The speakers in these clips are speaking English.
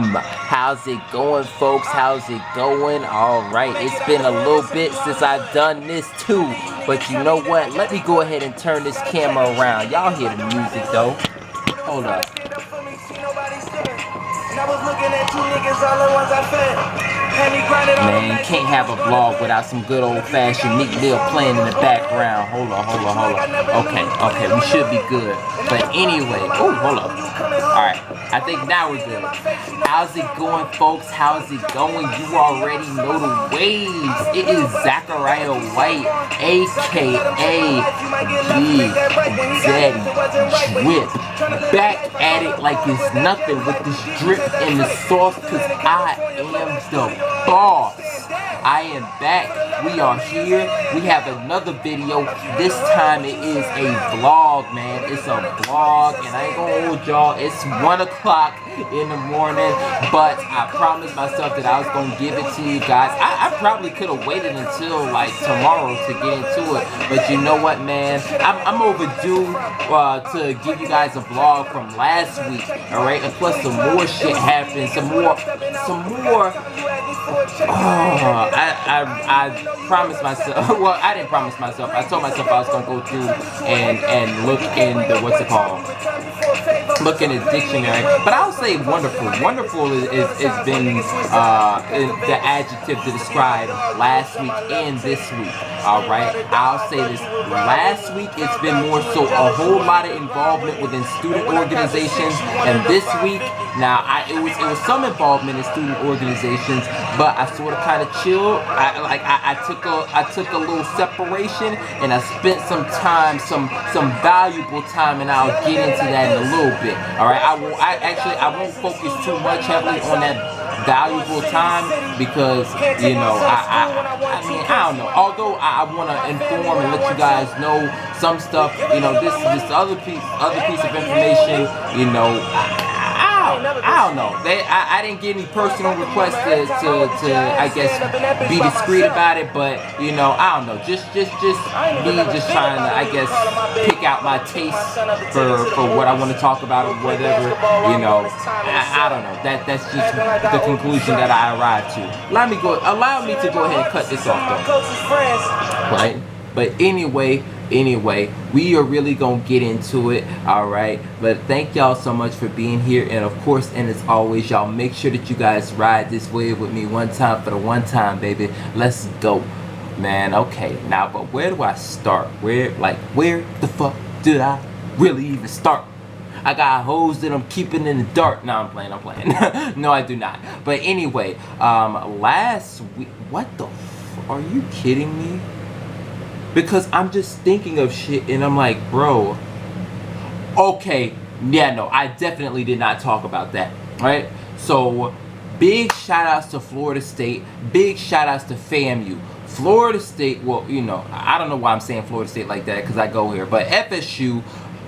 How's it going, folks? How's it going? Alright, it's been a little bit since I've done this too, but you know what? Let me go ahead and turn this camera around. Y'all hear the music though. Hold up. Man, can't have a vlog without some good old-fashioned Meek Mill playing in the background. Hold on. Okay, we should be good. But anyway, oh, hold up. Alright, I think now we're good. How's it going, folks? How's it going? You already know the waves. It is Zachariah White, a.k.a. Big Daddy Drip. Back at it like it's nothing with this drip and the sauce, cause I am the boss. I am back. We are here. We have another video. This time it is a vlog, man. It's a vlog, and I ain't gonna hold y'all. It's 1 o'clock in the morning, but I promised myself that I was gonna give it to you guys. I probably could have waited until like tomorrow to get into it, but you know what, man? I'm overdue to give you guys a vlog from last week. All right, and plus some more shit happened. Some more. I promised myself. Well, I didn't promise myself. I told myself I was gonna go through and look in the look in the dictionary. But I'll say wonderful. Wonderful is been the adjective to describe last week and this week. All right, I'll say this. Last week it's been more so a whole lot of involvement within student organizations, and this week now it was some involvement in student organizations, but I sort of kind of chilled. I took a little separation, and I spent some time, some valuable time, and I'll get into that in a little bit. All right, I won't focus too much heavily on that valuable time, because you know I mean, I don't know. Although I want to inform and let you guys know some stuff, you know, this other piece of information, you know. I don't know. I didn't get any personal requests to I guess be discreet about it, but you know, I don't know. Just me just trying to, I guess, pick out my taste for what I want to talk about or whatever. You know, I don't know. That's just the conclusion that I arrived to. Allow me to go ahead and cut this off though. Right? But anyway, we are really gonna get into it, all right? But thank y'all so much for being here, and of course, and as always, y'all make sure that you guys ride this wave with me one time for the one time, baby. Let's go, man. Okay, now, but where do I start? Where the fuck did I really even start? I got hoes that I'm keeping in the dark. No, I'm playing. No, I do not. But anyway, last week, what the are you kidding me? Because I'm just thinking of shit and I'm like, bro, okay, yeah, no, I definitely did not talk about that, right? So, big shout outs to Florida State, big shout outs to FAMU. Florida State, well, you know, I don't know why I'm saying Florida State like that, because I go here, but FSU,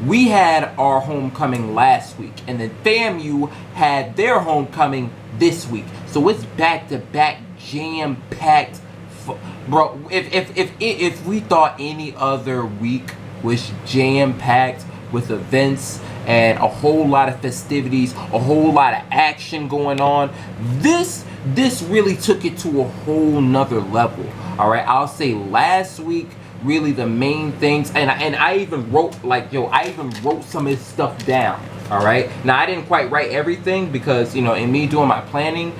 we had our homecoming last week, and then FAMU had their homecoming this week. So it's back-to-back jam-packed. Bro, if we thought any other week was jam-packed with events and a whole lot of festivities, a whole lot of action going on, this really took it to a whole nother level. All right, I'll say last week, really the main things, and I even wrote some of this stuff down. All right, now I didn't quite write everything because, you know, in me doing my planning,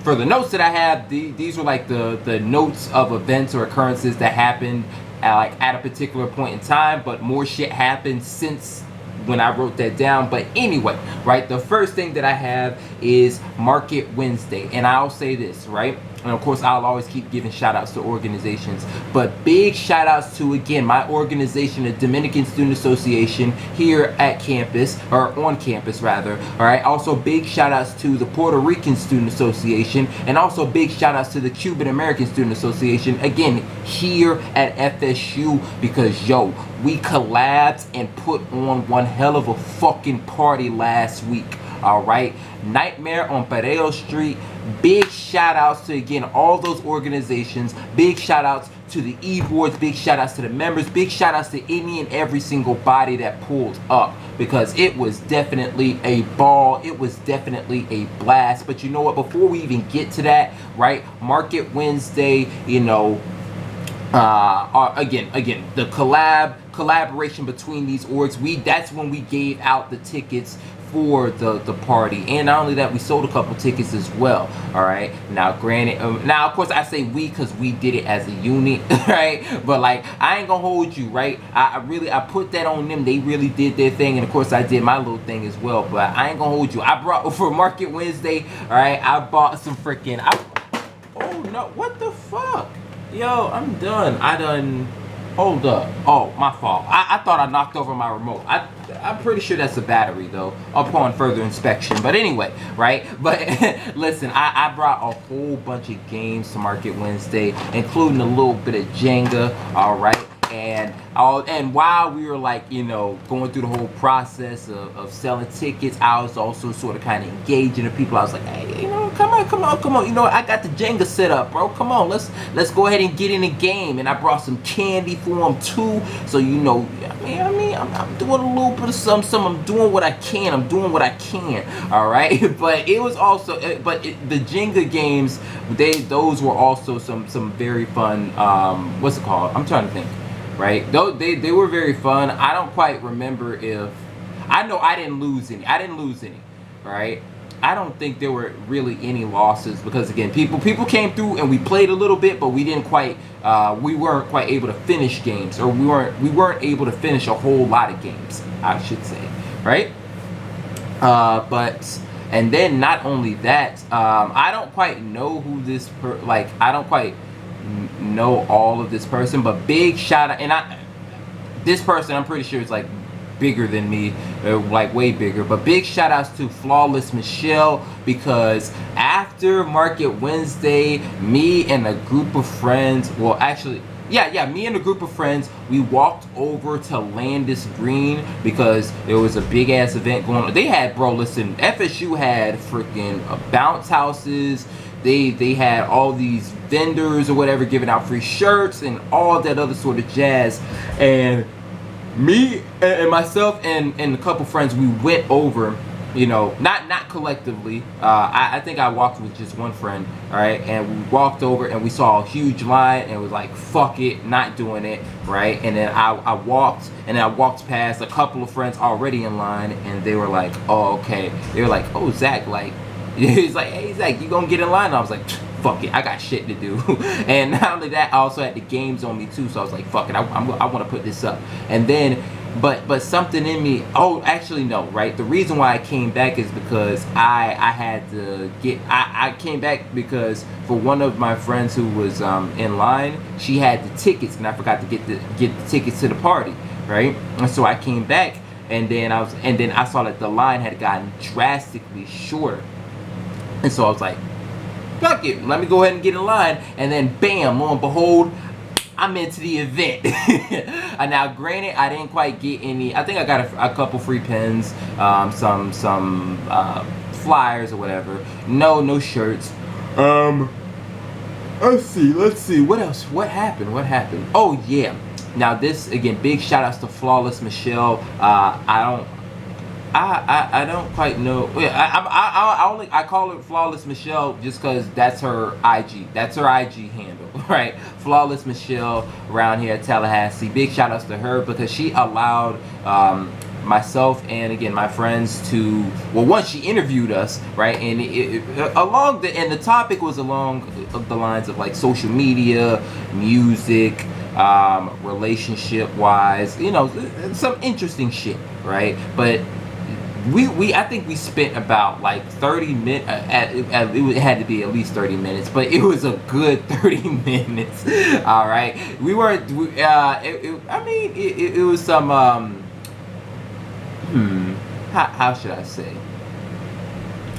for the notes that I have, these were like the notes of events or occurrences that happened at a particular point in time, but more shit happened since when I wrote that down. But anyway, right, the first thing that I have is Market Wednesday, and I'll say this, right, and of course I'll always keep giving shout outs to organizations, but big shout outs to, again, my organization, the Dominican Student Association here at campus, or on campus rather. All right, also big shout outs to the Puerto Rican Student Association, and also big shout outs to the Cuban American Student Association, again here at FSU, because yo, we collabed and put on one hell of a fucking party last week. All right, Nightmare on Pareo Street. Big shout outs to, again, all those organizations. Big shout outs to the e-boards, big shout outs to the members, big shout outs to any and every single body that pulled up, because it was definitely a ball. It was definitely a blast. But you know what, before we even get to that, right, Market Wednesday, you know, again, the collaboration between these orgs, that's when we gave out the tickets for the party. And not only that, we sold a couple tickets as well. All right, now granted, now of course I say we because we did it as a unit, right? But like, I ain't gonna hold you, right? I put that on them. They really did their thing, and of course I did my little thing as well. But I ain't gonna hold you. I brought, for Market Wednesday, all right, I bought some freaking, oh no, what the fuck? Yo, I'm done. Hold up. Oh, my fault. I thought I knocked over my remote. I'm pretty sure that's a battery, though, upon further inspection. But anyway, right? But listen, I brought a whole bunch of games to Market Wednesday, including a little bit of Jenga, all right? And while we were, like, you know, going through the whole process of selling tickets, I was also sort of kind of engaging the people. I was like, hey, you know, come on. You know, I got the Jenga set up, bro. Come on, let's go ahead and get in the game. And I brought some candy for them too. So, you know, I mean, I'm doing a little bit of some. I'm doing what I can. All right. But it was also, the Jenga games, those were also some very fun. What's it called? I'm trying to think. Right, they were very fun. I don't quite remember if, I know I didn't lose any. Right, I don't think there were really any losses, because again, people came through and we played a little bit, but we weren't quite able to finish games, or we weren't able to finish a whole lot of games, I should say, right? And then not only that, I don't quite know who this I don't quite know all of this person, but big shout out, and this person I'm pretty sure is like bigger than me, like way bigger, but big shout outs to Flawless Michelle, because after Market Wednesday, me and a group of friends, well actually, me and a group of friends, we walked over to Landis Green because there was a big ass event going on. They had, bro, listen, FSU had freaking bounce houses. They had all these vendors or whatever giving out free shirts and all that other sort of jazz. And me and myself and a couple friends, we went over, you know, not collectively. I think I walked with just one friend, all right? And we walked over and we saw a huge line and was like, fuck it, not doing it, right? And then I walked past a couple of friends already in line, and they were like, oh, okay. They were like, oh, Zach, like, he's like, hey, Zach, you gonna get in line? And I was like, fuck it, I got shit to do. And not only that, I also had the games on me too, so I was like, fuck it, I want to put this up. And then, but something in me, oh, actually no, right? The reason why I came back is because I had to I came back because for one of my friends who was in line, she had the tickets, and I forgot to get the tickets to the party, right? And so I came back, and then I saw that the line had gotten drastically shorter. And so I was like, fuck it, let me go ahead and get in line. And then bam, lo and behold, I'm into the event. And now granted, I didn't quite get any, I think I got a couple free pens, some flyers or whatever. No shirts. Let's see, what else? What happened? Oh yeah. Now this, again, big shout outs to Flawless Michelle. I don't quite know. I call it Flawless Michelle just because that's her IG. That's her IG handle, right? Flawless Michelle around here at Tallahassee. Big shout outs to her because she allowed myself and again my friends to, well, once she interviewed us, right? And the topic was along the lines of like social media, music, relationship wise, you know, some interesting shit, right? But I think we spent about like 30 minutes, it had to be at least 30 minutes, but it was a good 30 minutes, all right? We weren't, it was some, how should I say?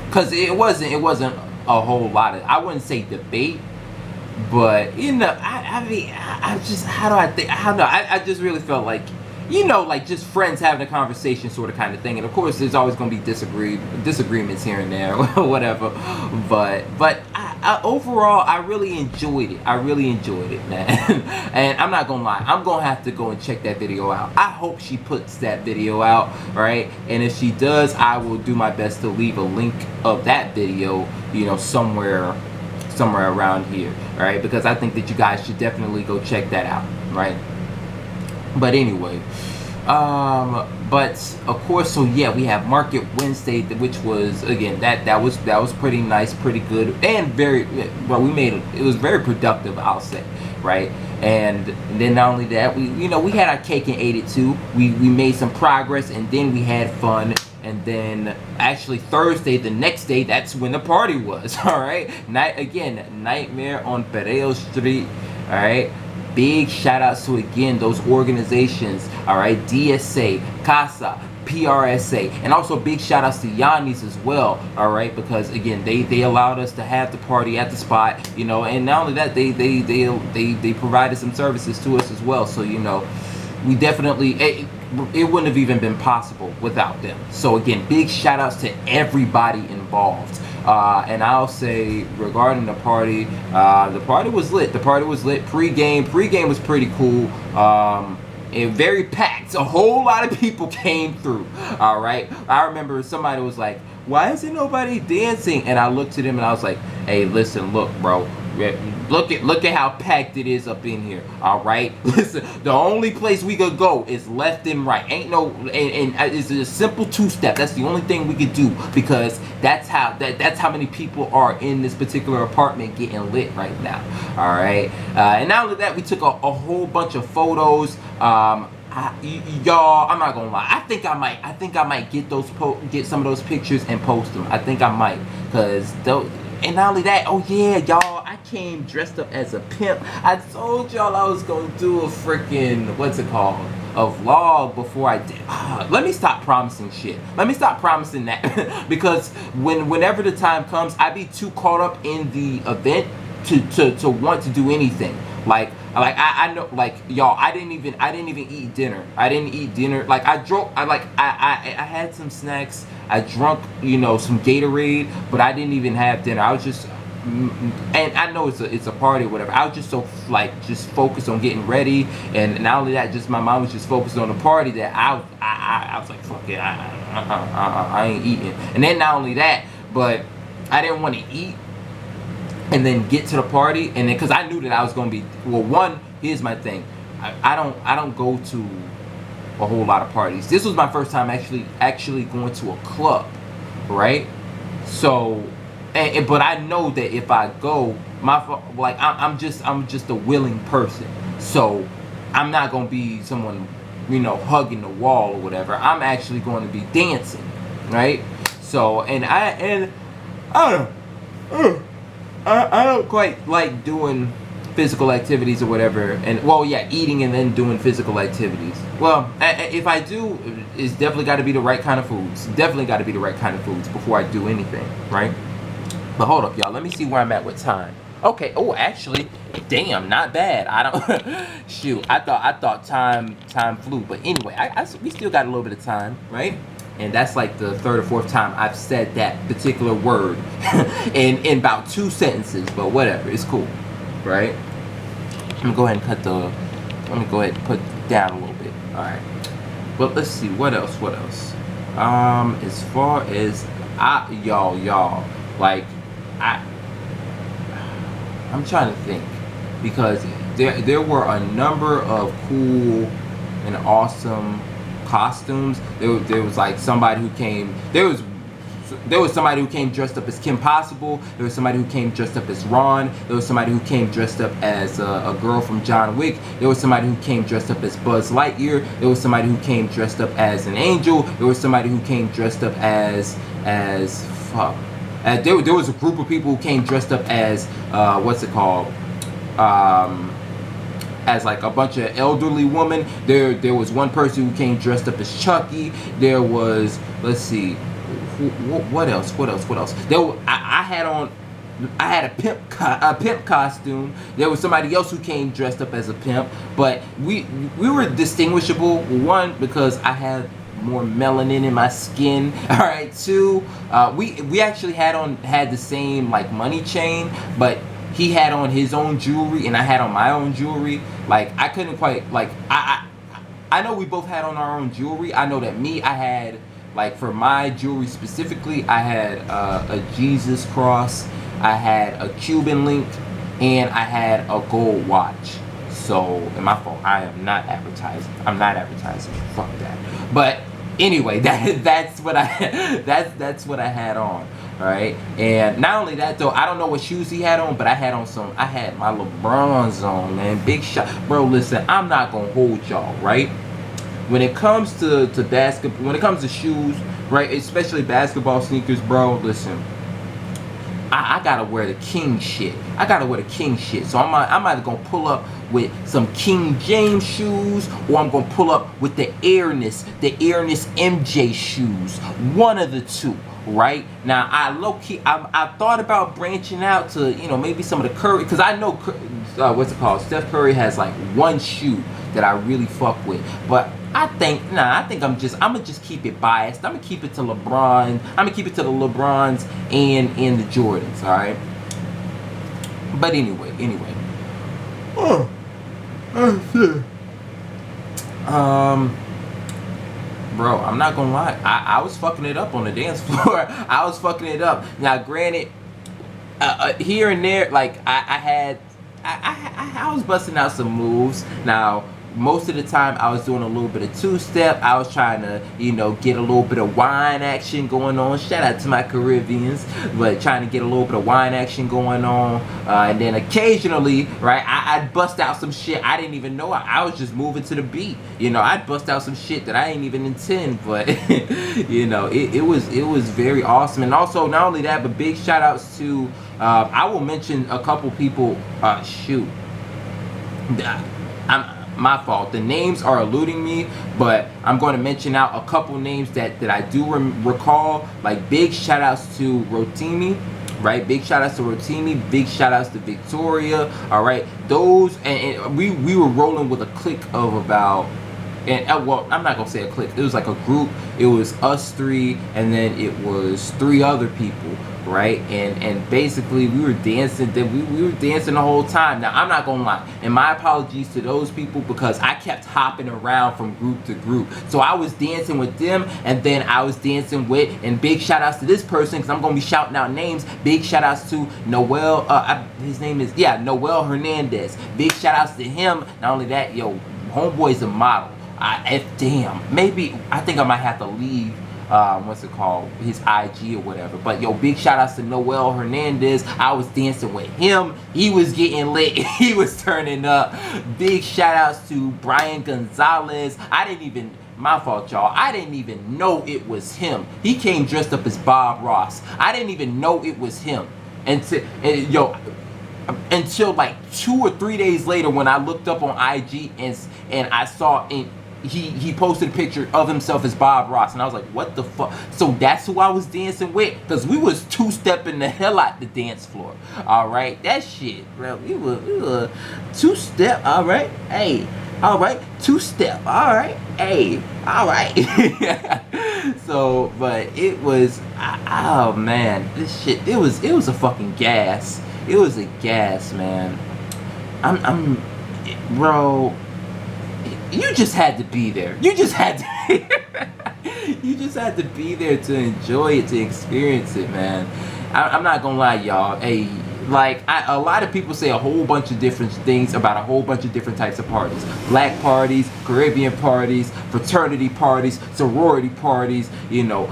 Because it wasn't a whole lot of, I wouldn't say debate, but, you know, I just, how do I think, I don't know, I just really felt like, you know, like just friends having a conversation sort of kind of thing. And of course, there's always going to be disagreements here and there, whatever. But overall, I really enjoyed it. I really enjoyed it, man. And I'm not gonna lie, I'm gonna have to go and check that video out. I hope she puts that video out, right? And if she does, I will do my best to leave a link of that video, you know, somewhere around here, all right? Because I think that you guys should definitely go check that out, right? But anyway, but of course, so yeah, we have Market Wednesday, which was, again, that was pretty nice, pretty good, and very well. It was very productive, I'll say, right? And then not only that, we had our cake and ate it too. We made some progress, and then we had fun. And then actually Thursday, the next day, that's when the party was. All right, Nightmare on Pereo Street. All right. Big shout outs to, again, those organizations, all right, DSA, CASA, PRSA, and also big shout outs to Yanni's as well, all right, because again, they allowed us to have the party at the spot, you know, and not only that, they provided some services to us as well. So, you know, we definitely, it wouldn't have even been possible without them. So again, big shout outs to everybody involved. And I'll say, regarding the party was lit. The party was lit. Pre-game was pretty cool. And very packed. A whole lot of people came through. All right. I remember somebody was like, "Why isn't nobody dancing?" And I looked at him and I was like, "Hey, listen, look, bro. Look at how packed it is up in here. All right, listen. The only place we could go is left and right. Ain't no, and it's a simple two-step. That's the only thing we could do, because that's how many people are in this particular apartment getting lit right now. All right, and not only that, we took a whole bunch of photos. Y'all, I'm not gonna lie. I think I might get some of those pictures and post them. I think I might, cause those. And not only that, oh yeah, y'all, I came dressed up as a pimp. I told y'all I was gonna do a freaking, a vlog before I did. Let me stop promising shit. Let me stop promising that. Because whenever the time comes, I be too caught up in the event to want to do anything. Like I know, like, y'all, I didn't even eat dinner. I didn't eat dinner. Like, I had some snacks. I drunk, you know, some Gatorade, but I didn't even have dinner. I was just, and I know it's a party or whatever. I was just so, like, just focused on getting ready, and not only that, just my mom was just focused on the party that I was like, fuck it, I ain't eating. And then not only that, but I didn't want to eat and then get to the party, and then, because I knew that I was gonna be, well, one, here's my thing, I don't go to a whole lot of parties. This was my first time actually going to a club, right? So, but I know that if I go, I'm just a willing person. So I'm not gonna be someone, you know, hugging the wall or whatever. I'm actually going to be dancing, right? So, and I don't quite like doing physical activities or whatever, and, well, yeah, eating and then doing physical activities. Well, if I do, it's definitely got to be the right kind of foods. Definitely got to be the right kind of foods before I do anything, right? But hold up, y'all. Let me see where I'm at with time. Okay. Oh, actually, damn, not bad. I don't. Shoot, I thought time flew. But anyway, we still got a little bit of time, right? And that's like the third or fourth time I've said that particular word in about 2 sentences. But whatever, it's cool, right? Let me go ahead and put it down a little bit. All right. But let's see, what else? As far as y'all, like, I'm trying to think, because there were a number of cool and awesome costumes. There was like somebody who came. There was somebody who came dressed up as Kim Possible. There was somebody who came dressed up as Ron. There was somebody who came dressed up as a girl from John Wick. There was somebody who came dressed up as Buzz Lightyear. There was somebody who came dressed up as an angel. There was somebody who came dressed up as fuck. There was a group of people who came dressed up as as like a bunch of elderly women. There was one person who came dressed up as Chucky. There was, let's see, what else? I had a pimp costume. There was somebody else who came dressed up as a pimp, but we were distinguishable. One, because I had more melanin in my skin. All right. 2, we actually had the same like money chain, but he had on his own jewelry and I had on my own jewelry. Like I couldn't quite like I know we both had on our own jewelry. I know that I had, like, for my jewelry specifically, I had a Jesus cross, I had a Cuban link, and I had a gold watch. So, and my fault, I am not advertising. I'm not advertising. Fuck that. But anyway, that's what I that's what I had on. Right, and not only that though, I don't know what shoes he had on, but I had my LeBrons on, man. Big shot, bro. Listen, I'm not gonna hold y'all, right? When it comes to basketball, when it comes to shoes, right, especially basketball sneakers, bro. Listen, I gotta wear the king shit. I gotta wear the king shit. So I'm either gonna pull up with some King James shoes, or I'm gonna pull up with the Airness MJ shoes. One of the two. Right now, I thought about branching out to, you know, maybe some of the Curry, because I know what's it called, Steph Curry has like one shoe that I really fuck with, but I think I'm gonna just keep it biased. I'm gonna keep it to LeBron. I'm gonna keep it to the LeBrons and the Jordans. All right. But anyway. Bro, I'm not gonna lie. I was fucking it up on the dance floor. I was fucking it up. Now, granted, here and there, like I was busting out some moves. Now, most of the time, I was doing a little bit of two-step. I was trying to, you know, get a little bit of wine action going on. Shout out to my Caribbeans, but trying to get a little bit of wine action going on. And then occasionally, right, I'd bust out some shit I didn't even know. I was just moving to the beat. You know, I'd bust out some shit that I didn't even intend, but you know, it was very awesome. And also, not only that, but big shout outs to I will mention a couple people. My fault. The names are eluding me, but I'm going to mention out a couple names that I do recall. Like, big shout outs to Rotimi, right? Big shout outs to Rotimi. Big shout outs to Victoria. All right, those and we were rolling with a clique of about. And well, I'm not gonna say a clique. It was like a group. It was us 3, and then it was 3 other people, right? And basically we were dancing. We were dancing the whole time. Now, I'm not gonna lie, and my apologies to those people, because I kept hopping around from group to group. So I was dancing with them, and then I was dancing with. And big shout outs to this person, because I'm gonna be shouting out names. Big shout outs to Noel. His name is Noel Hernandez. Big shout outs to him. Not only that, yo, homeboy's a model. Maybe I think I might have to leave his IG or whatever. But yo, big shout outs to Noel Hernandez. I was dancing with him. He was getting lit. He was turning up. Big shout outs to Brian Gonzalez. My fault, y'all. I didn't even know it was him. He came dressed up as Bob Ross. I didn't even know it was him. Until like 2 or 3 days later, when I looked up on IG and I saw he posted a picture of himself as Bob Ross, and I was like, what the fuck? So that's who I was dancing with, because we was two-stepping the hell out the dance floor. All right, that shit, bro. We were two-step. All right, hey. All right, two-step. All right, hey. All right. So, but it was, oh man, this shit. It was a fucking gas. It was a gas, man. Bro. You just had to be there. You just had to be there to enjoy it, to experience it, man. I'm not gonna lie, y'all. Hey, like, a lot of people say a whole bunch of different things about a whole bunch of different types of parties. Black parties, Caribbean parties, fraternity parties, sorority parties, you know.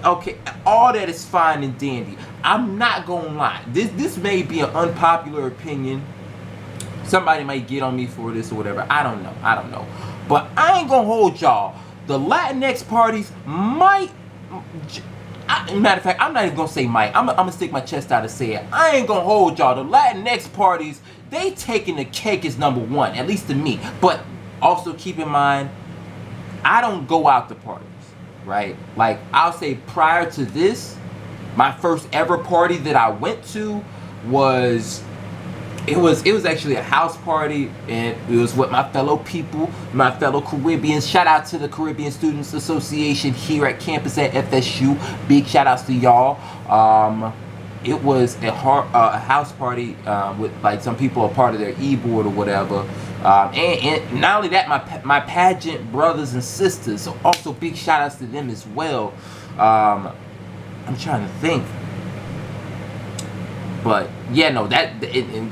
Okay, all that is fine and dandy. I'm not gonna lie. This may be an unpopular opinion. Somebody might get on me for this or whatever. I don't know. But I ain't gonna hold y'all. The Latinx parties might. Matter of fact, I'm not even gonna say might. I'm gonna stick my chest out and say it. I ain't gonna hold y'all. The Latinx parties, they taking the cake as #1, at least to me. But also keep in mind, I don't go out to parties, right? Like, I'll say prior to this, my first ever party that I went to was It was actually a house party, and it was with my fellow people, my fellow Caribbeans. Shout out to the Caribbean Students Association here at campus at FSU. Big shout outs to y'all. It was a house party with like some people a part of their e-board or whatever. And not only that, my pageant brothers and sisters. So also big shout outs to them as well. I'm trying to think. But yeah, no, that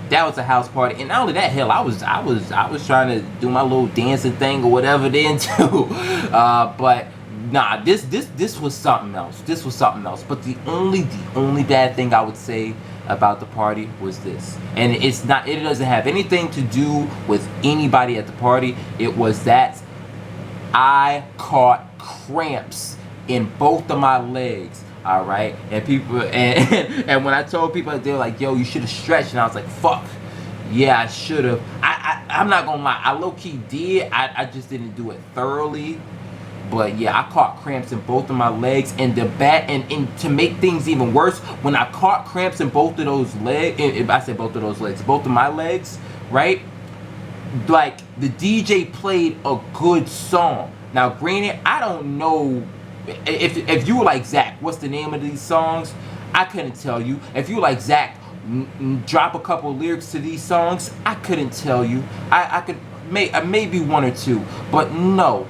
was a house party, and not only that, hell, I was trying to do my little dancing thing or whatever then too. But nah, this was something else. This was something else. But the only bad thing I would say about the party was this, and it doesn't have anything to do with anybody at the party. It was that I caught cramps in both of my legs. All right, and people and when I told people, they were like, "Yo, you should have stretched," and I was like, "Fuck, yeah, I should have." I'm not gonna lie, I low key did. I just didn't do it thoroughly, but yeah, I caught cramps in both of my legs, and and to make things even worse, when I caught cramps in both of those legs, I said both of those legs, both of my legs, right? Like the DJ played a good song. Now, granted, I don't know. If you were like, Zach, what's the name of these songs? I couldn't tell you. If you were like, Zach, drop a couple lyrics to these songs, I couldn't tell you. I could maybe one or two, but no.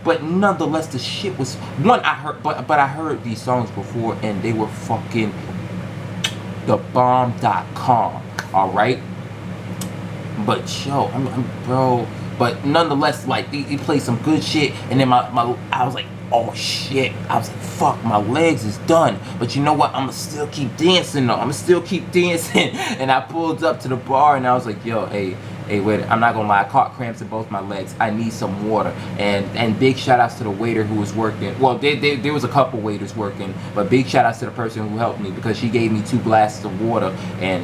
But nonetheless, the shit was one I heard, but I heard these songs before, and they were fucking thebomb.com. All right. But yo, bro. But nonetheless, like he played some good shit, and then I was like, oh shit, I was like, fuck, my legs is done. But you know what? I'ma still keep dancing though. I'ma still keep dancing. And I pulled up to the bar, and I was like, yo, hey, wait, I'm not gonna lie, I caught cramps in both my legs. I need some water. And big shout outs to the waiter who was working. Well, there was a couple waiters working, but big shout outs to the person who helped me, because she gave me 2 glasses of water. And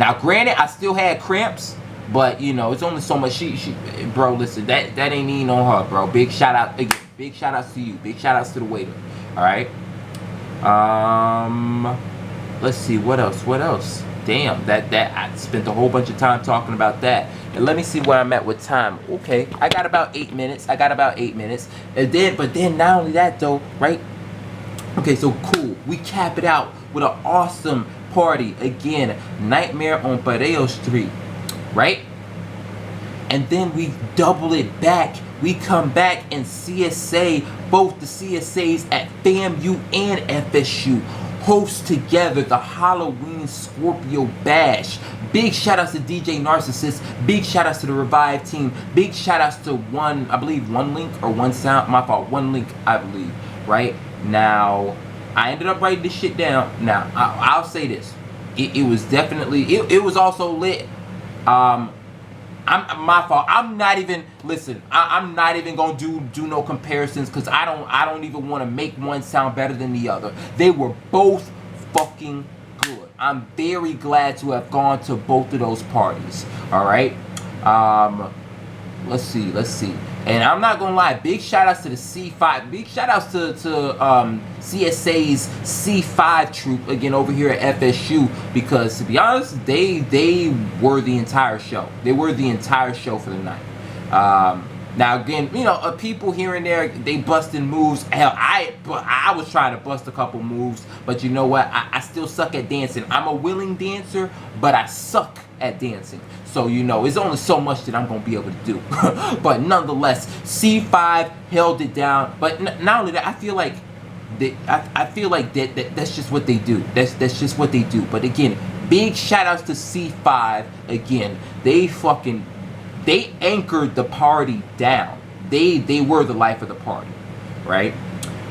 now granted, I still had cramps, but you know, it's only so much. She bro, listen, that ain't even on her, bro. Big shout out again. Big shout outs to you. Big shout outs to the waiter. All right. Let's see what else. Damn, that I spent a whole bunch of time talking about that. And let me see where I'm at with time. Okay, I got about 8 minutes. And then not only that though, right? Okay, so cool. We cap it out with an awesome party again. Nightmare on Pareo Street, right? And then we double it back. We come back and CSA, both the CSAs at FAMU and FSU, host together the Halloween Scorpio Bash. Big shout outs to DJ Narcissist. Big shout outs to the Revive team. Big shout outs to One Link or One Sound. My fault. One Link, I believe. Right now, I ended up writing this shit down. Now, I'll say this. It was definitely. It was also lit. My fault. I'm not even gonna do no comparisons, because I don't even want to make one sound better than the other. They were both fucking good. I'm very glad to have gone to both of those parties. All right. Let's see. And I'm not gonna lie, big shout outs to the C5. Big shout outs to CSA's C5 troop again over here at FSU, because to be honest, they were the entire show. They were the entire show for the night. Now again, you know, people here and there, they busting moves. Hell, I was trying to bust a couple moves, but you know what? I still suck at dancing. I'm a willing dancer, but I suck at dancing. So, you know, it's only so much that I'm going to be able to do. But nonetheless, C5 held it down. But not only that, I feel like that's just what they do. That's just what they do. But again, big shout outs to C5 again. They anchored the party down. They were the life of the party, right?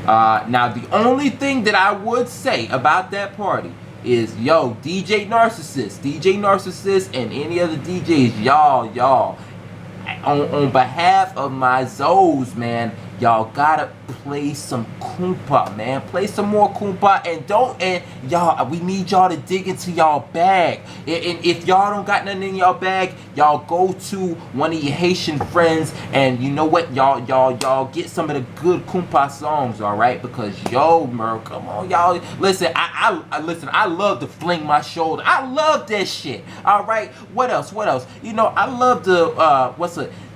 Now, the only thing that I would say about that party is, yo, DJ Narcissist, and any other DJs, y'all, on behalf of my Zoes, man, y'all gotta play some Koompa, man. Play some more Koompa, and y'all, we need y'all to dig into y'all bag. And if y'all don't got nothing in y'all bag, y'all go to one of your Haitian friends, and you know what, y'all get some of the good Koompa songs, all right? Because yo, bro, come on, y'all. Listen, I love to fling my shoulder. I love that shit. All right. What else? You know, I love the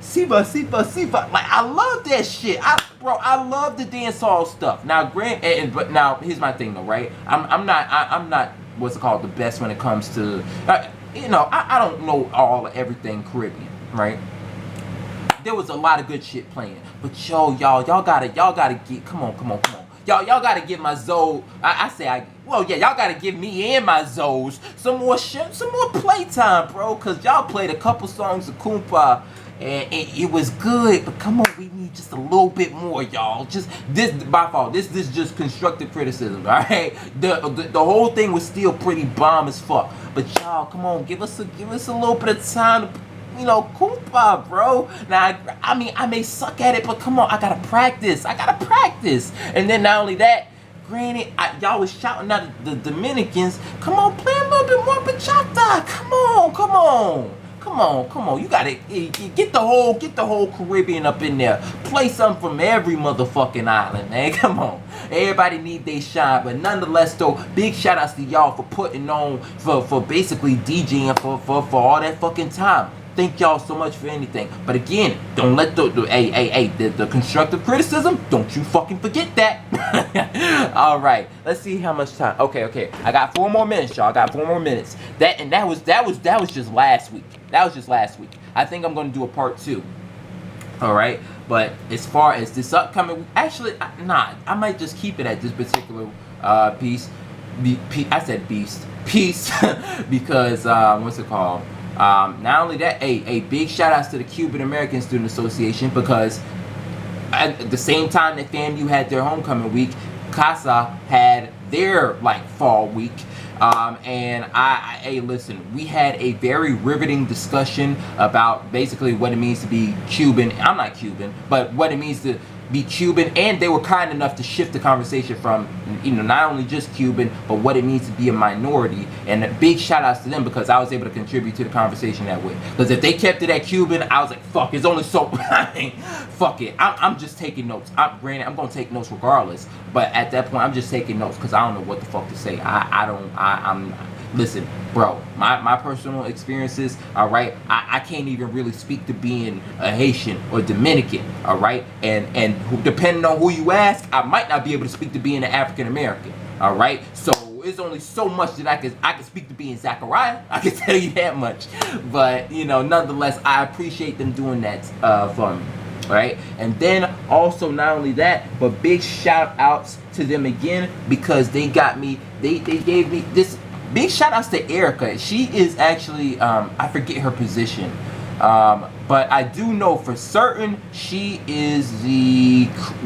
Siva. Like, I love that shit. I love the dancehall stuff. Now, but now here's my thing though, right? I'm not what's it called, the best when it comes to you know, I don't know everything Caribbean, right? There was a lot of good shit playing, but y'all gotta get, come on. Y'all gotta give my Zoe, y'all gotta give me and my Zoes some more playtime, bro, cause y'all played a couple songs of Koompa, and it was good, but come on, we need just a little bit more, y'all. Just this, by fault, this just constructive criticism, all right? The whole thing was still pretty bomb as fuck, but y'all, come on, give us a little bit of time to, you know, Koompa, bro. Now, I mean, I may suck at it, but come on, I gotta practice. And then not only that, granted, y'all was shouting out the Dominicans. Come on, play a little bit more bachata. Come on. You gotta get the whole Caribbean up in there. Play something from every motherfucking island, man. Come on. Everybody need they shine, but nonetheless though, big shout outs to y'all for putting on, for basically DJing for all that fucking time. Thank y'all so much for anything. But again, don't let the constructive criticism, don't you fucking forget that. All right, let's see how much time. Okay. I got 4 more minutes, y'all. That was just last week. I think I'm gonna do a part 2. All right, but as far as this upcoming, actually, I might just keep it at this particular piece. I said beast piece because what's it called? Not only that, a big shout outs to the Cuban American Student Association, because at the same time that FAMU had their homecoming week, CASA had their fall week. And listen, we had a very riveting discussion about basically what it means to be Cuban. I'm not Cuban, but what it means to be Cuban, and they were kind enough to shift the conversation from, you know, not only just Cuban, but what it means to be a minority. And a big shout outs to them, because I was able to contribute to the conversation that way. Because if they kept it at Cuban, I was like, fuck, it's only so fuck it. I'm just taking notes. Granted, I'm gonna take notes regardless, but at that point I'm just taking notes because I don't know what the fuck to say. I'm listen, bro, my personal experiences, all right, I can't even really speak to being a Haitian or Dominican, all right, and depending on who you ask, I might not be able to speak to being an African American, all right. So it's only so much that I can speak to being Zachariah. I can tell you that much. But you know, nonetheless, I appreciate them doing that for me. Right, and then also not only that, but big shout outs to them again, because they got me. They gave me this. Big shout outs to Erica. She is actually, I forget her position, but I do know for certain she is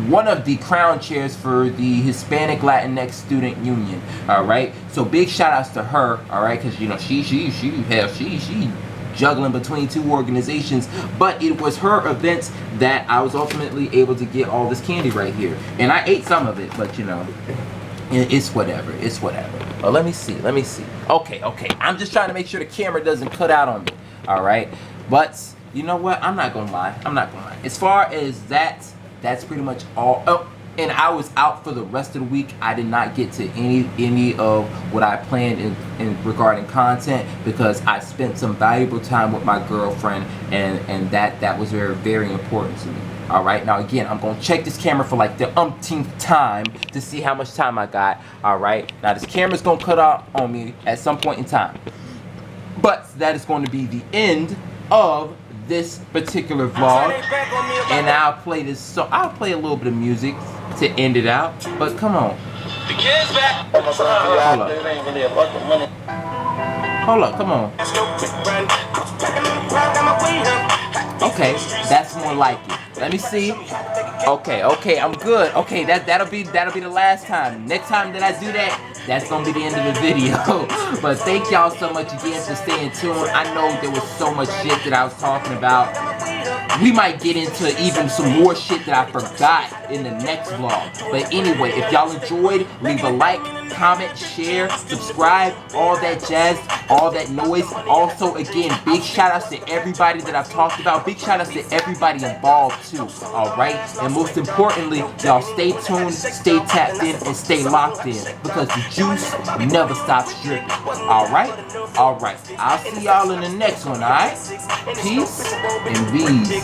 one of the crown chairs for the Hispanic Latinx Student Union. All right, so big shout outs to her. All right, because you know she juggling between 2 organizations, but it was her events that I was ultimately able to get all this candy right here, and I ate some of it, but you know. It's whatever. Oh, let me see. Okay. I'm just trying to make sure the camera doesn't cut out on me. All right. But you know what? I'm not gonna lie. As far as that's pretty much all. Oh, and I was out for the rest of the week. I did not get to any of what I planned in regarding content, because I spent some valuable time with my girlfriend, and that was very, very important to me. All right, now again, I'm gonna check this camera for like the umpteenth time to see how much time I got. All right, now this camera's gonna cut out on me at some point in time, but that is going to be the end of this particular vlog, and I'll play a little bit of music to end it out. But come on, hold up, come on. Okay, that's more like it. Let me see. Okay, I'm good. Okay, that'll be the last time. Next time that I do that, that's gonna be the end of the video. But thank y'all so much again for staying tuned. I know there was so much shit that I was talking about. we might get into even some more shit that I forgot in the next vlog. But anyway, if y'all enjoyed, leave a like, comment, share, subscribe, all that jazz, all that noise. Also, again, big shout outs to everybody that I've talked about. Big shout outs to everybody involved too. Alright? And most importantly, y'all stay tuned, stay tapped in, and stay locked in. Because the juice never stops dripping. Alright? Alright. I'll see y'all in the next one, alright? Peace and bees.